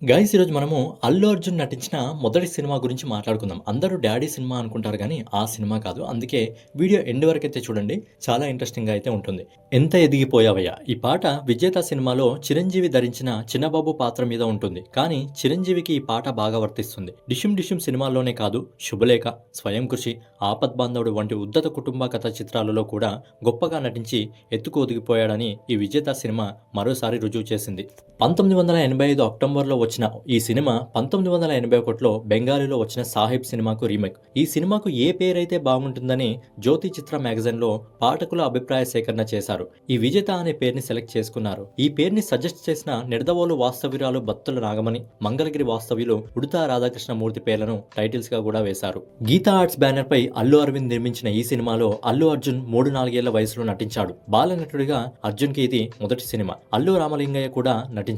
Guys ఈరోజు మనము అల్లు అర్జున్ నటించిన మొదటి సినిమా గురించి మాట్లాడుకుందాం. అందరూ డాడీ సినిమా అనుకుంటారు గానీ, ఆ సినిమా కాదు. అందుకే వీడియో ఎండ్ వరకైతే చూడండి. చాలా ఇంట్రెస్టింగ్‌గా అయితే ఉంటుంది. 'ఎంత ఎదిగిపోయావయ్యా' ఈ పాట 'విజేత' సినిమాలో చిరంజీవి ధరించిన చిన్నబాబు పాత్ర మీద ఉంటుంది. కానీ చిరంజీవికి ఈ పాట బాగా వర్తిస్తుంది. 'డిషుం డిషుం' సినిమాల్లోనే కాదు, 'శుభలేఖ', 'స్వయం కృషి', 'ఆపద్బాంధవుడు' వంటి ఉద్ధత కుటుంబ కథ చిత్రాలలో కూడా గొప్పగా నటించి ఎత్తుకు ఒదిగిపోయాడని ఈ 'విజేత' సినిమా మరోసారి రుజువు చేసింది. 1985 అక్టోబర్‌లో వచ్చిన ఈ సినిమా 1981లో బెంగాలీలో వచ్చిన 'సాహిబ్' సినిమాకు రీమేక్. ఈ సినిమాకు ఏ పేరైతే బాగుంటుందని జ్యోతి చిత్ర మ్యాగజైన్‌లో పాఠకుల అభిప్రాయ సేకరణ చేశారు. ఈ 'విజేత' అనే పేరుని సెలెక్ట్ చేసుకున్నారు. ఈ పేరుని సజెస్ట్ చేసిన నిడదవోలు వాస్తవ్యురాలు బత్తుల నాగమణి, మంగళగిరి వాస్తవ్యులు ఉడుతా రాధాకృష్ణమూర్తి పేర్లను టైటిల్స్‌గా కూడా వేశారు. గీతా ఆర్ట్స్ బ్యానర్‌పై అల్లు అరవింద్ నిర్మించిన ఈ సినిమాలో అల్లు అర్జున్ 3-4 ఏళ్ల వయసులో నటించాడు. బాలనటుడిగా అర్జున్‌కి ఇది మొదటి సినిమా. అల్లు రామలింగయ్య కూడా నటించాడు.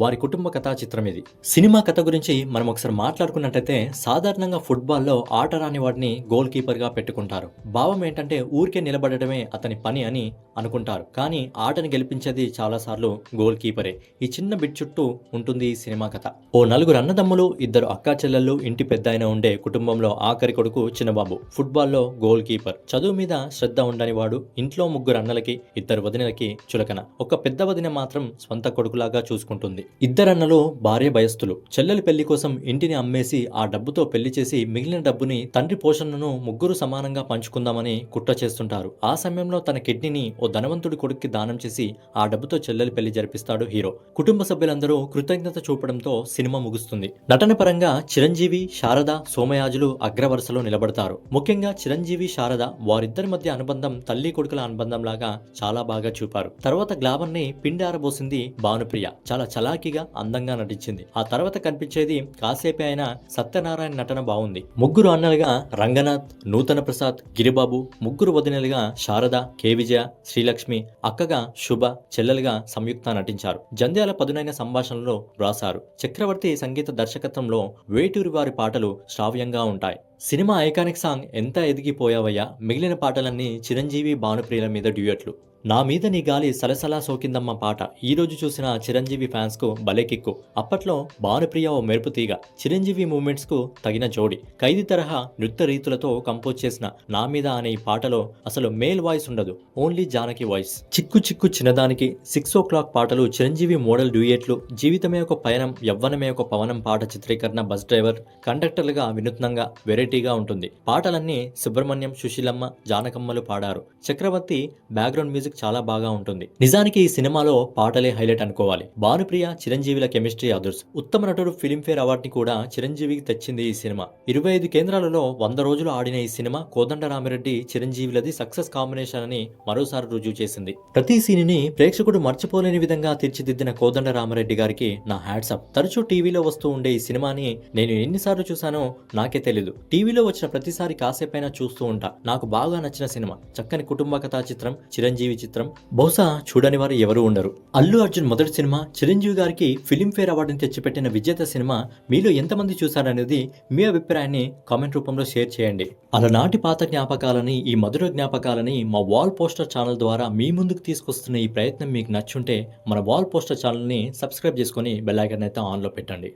వారి కుటుంబ కథా చిత్రం ఇది. సినిమా కథ గురించి మనం ఒకసారి మాట్లాడుకున్నట్టయితే, సాధారణంగా ఫుట్బాల్లో ఆట రాని వాడిని గోల్ కీపర్ గా పెట్టుకుంటారు. భావం ఏంటంటే ఊరికే నిలబడటమే అతని పని అని అనుకుంటారు. కానీ ఆటని గెలిపించేది చాలాసార్లు గోల్ కీపరే. ఈ చిన్న బిట్ చుట్టూ ఉంటుంది ఈ సినిమా కథ. ఓ నలుగురు అన్నదమ్ములు, 2 అక్కా చెల్లెళ్ళు, ఇంటి పెద్దాయన ఉండే కుటుంబంలో ఆఖరి కొడుకు చిన్నబాబు. ఫుట్బాల్లో గోల్ కీపర్. చదువు మీద శ్రద్ధ ఉండని వాడు. ఇంట్లో 3 అన్నలకి, 2 వదినలకి చులకన. ఒక పెద్ద వదిన మాత్రం స్వంత కొడుకులాగా చూసుకుంటుంది. 2 అన్నలు భార్య భయస్థులు. చెల్లెలి పెళ్లి కోసం ఇంటిని అమ్మేసి ఆ డబ్బుతో పెళ్లి చేసి మిగిలిన డబ్బుని తండ్రి పోషణను 3 సమానంగా పంచుకుందామని కుట్ర చేస్తుంటారు. ఆ సమయంలో తన కిడ్నీని ఓ ధనవంతుడి కొడుక్కి దానం చేసి ఆ డబ్బుతో చెల్లెలి పెళ్లి జరిపిస్తాడు హీరో. కుటుంబ సభ్యులందరూ కృతజ్ఞత చూపడంతో సినిమా ముగుస్తుంది. నటన పరంగా చిరంజీవి, శారద, సోమయాజులు అగ్రవరుసలో నిలబడతారు. ముఖ్యంగా చిరంజీవి, శారద వారిద్దరి మధ్య అనుబంధం తల్లి కొడుకుల అనుబంధం లాగా చాలా బాగా చూపారు. తర్వాత గ్లామర్ ని పిండి ఆరబోసింది భానుప్రియ. చాలా చలాకీగా, అందంగా నటించింది. ఆ తర్వాత కనిపించేది కాసేపే అయినా సత్యనారాయణ నటన బాగుంది. 3 అన్నలుగా రంగనాథ్, నూతన ప్రసాద్, గిరిబాబు, 3 వదినలుగా శారద, కె విజయ, శ్రీలక్ష్మి, అక్కగా శుభ, చెల్లెలుగా సంయుక్త నటించారు. జంధ్యాల పదునైన సంభాషణలో వ్రాసారు. చక్రవర్తి సంగీత దర్శకత్వంలో వేటూరి వారి పాటలు శ్రావ్యంగా ఉంటాయి. సినిమా ఐకానిక్ సాంగ్ 'ఎంత ఎదిగిపోయావయ్యా'. మిగిలిన పాటలన్నీ చిరంజీవి, భానుప్రియల మీద డ్యూయట్లు. 'నా మీద నీ గాలి సలసలా సోకిందమ్మ' పాట ఈ రోజు చూసిన చిరంజీవి ఫ్యాన్స్ కు భలే కిక్కు. అప్పట్లో భానుప్రియ ఓ మెరుపు తీగ. చిరంజీవి మూమెంట్స్ కు తగిన జోడి. ఖైదీ తరహా నృత్య రీతులతో కంపోజ్ చేసిన 'నా మీద' అనే ఈ పాటలో అసలు మేల్ వాయిస్ ఉండదు, ఓన్లీ జానకి వాయిస్. 'చిక్కు చిక్కు చిన్నదానికి', 6 o'clock పాటలు చిరంజీవి మోడల్ డ్యూయెట్లు. 'జీవితమే ఒక పయనం, యవ్వనమే ఒక పవనం' పాట చిత్రీకరణ బస్ డ్రైవర్, కండక్టర్లుగా వినూత్నంగా, వెరైటీగా ఉంటుంది. పాటలన్నీ సుబ్రహ్మణ్యం, సుశీలమ్మ, జానకమ్మలు పాడారు. చక్రవర్తి బ్యాక్గ్రౌండ్ మ్యూజిక్ చాలా బాగా ఉంటుంది. నిజానికి ఈ సినిమాలో పాటలే హైలైట్ అనుకోవాలి. భానుప్రియ, చిరంజీవిల కెమిస్ట్రీ అదుర్స్. ఉత్తమ నటుడు ఫిలింఫేర్ అవార్డుని కూడా చిరంజీవికి తెచ్చింది ఈ సినిమా. 25 కేంద్రాలలో 100 రోజులు ఆడిన ఈ సినిమా కోదండరామిరెడ్డి, చిరంజీవిలది సక్సెస్ కాంబినేషన్ అని మరోసారి రుజువు చేసింది. ప్రతి సీన్ని ప్రేక్షకుడు మర్చిపోలేని విధంగా తీర్చిదిద్దిన కోదండరామిరెడ్డి గారికి నా హ్యాట్స్ అప్. తరచూ టీవీలో వస్తూ ఉండే ఈ సినిమాని నేను ఎన్నిసార్లు చూసానో నాకే తెలీదు. టీవీలో వచ్చిన ప్రతిసారి కాసేపైనా చూస్తూ ఉంటా. నాకు బాగా నచ్చిన సినిమా. చక్కని కుటుంబ కథా చిత్రం, చిరంజీవి చిత్రం. బహుశా చూడని వారు ఎవరూ ఉండరు. అల్లు అర్జున్ మొదటి సినిమా, చిరంజీవి గారికి ఫిలింఫేర్ అవార్డుని తెచ్చిపెట్టిన 'విజేత' సినిమా మీలో ఎంతమంది చూశారనేది మీ అభిప్రాయాన్ని కామెంట్ రూపంలో షేర్ చేయండి. అలనాటి పాత జ్ఞాపకాలని, ఈ మధుర జ్ఞాపకాలని మా వాల్ పోస్టర్ ఛానల్ ద్వారా మీ ముందుకు తీసుకొస్తున్న ఈ ప్రయత్నం మీకు నచ్చుంటే మన వాల్ పోస్టర్ ఛానల్ని సబ్స్క్రైబ్ చేసుకొని బెల్ ఐకాన్ అయితే ఆన్లో పెట్టండి.